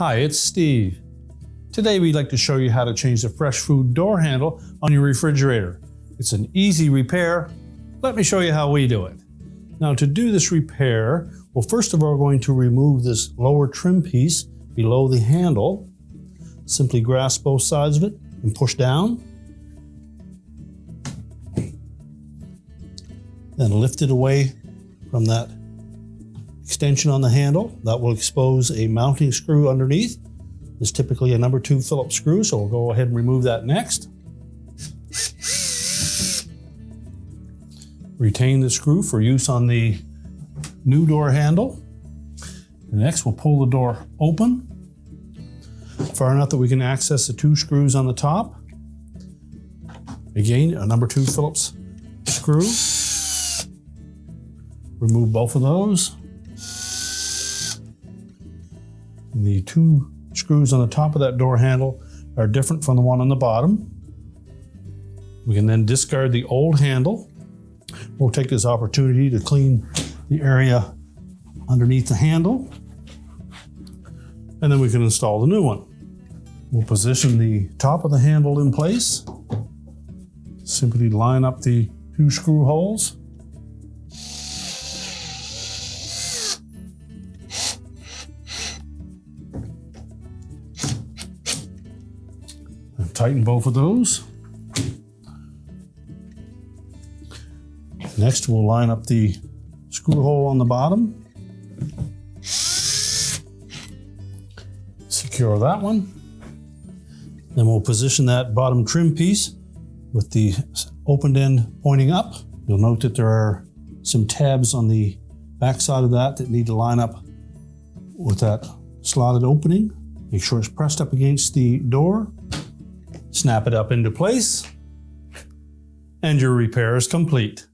Hi, it's Steve. Today we'd like to show you how to change the fresh food door handle on your refrigerator. It's an easy repair. Let me show you how we do it. Now to do this repair, well, first of all, we're going to remove this lower trim piece below the handle. Simply grasp both sides of it and push down. Then lift it away from that extension on the handle. That will expose a mounting screw underneath. It's typically a number 2 Phillips screw, so we'll go ahead and remove that next. Retain the screw for use on the new door handle. Next, we'll pull the door open far enough that we can access the 2 screws on the top. Again, a number 2 Phillips screw. Remove both of those. The 2 screws on the top of that door handle are different from the one on the bottom. We can then discard the old handle. We'll take this opportunity to clean the area underneath the handle, and then we can install the new one. We'll position the top of the handle in place. Simply line up the 2 screw holes. Tighten both of those. Next, we'll line up the screw hole on the bottom. Secure that one. Then we'll position that bottom trim piece with the opened end pointing up. You'll note that there are some tabs on the back side of that need to line up with that slotted opening. Make sure it's pressed up against the door. Snap it up into place, and your repair is complete.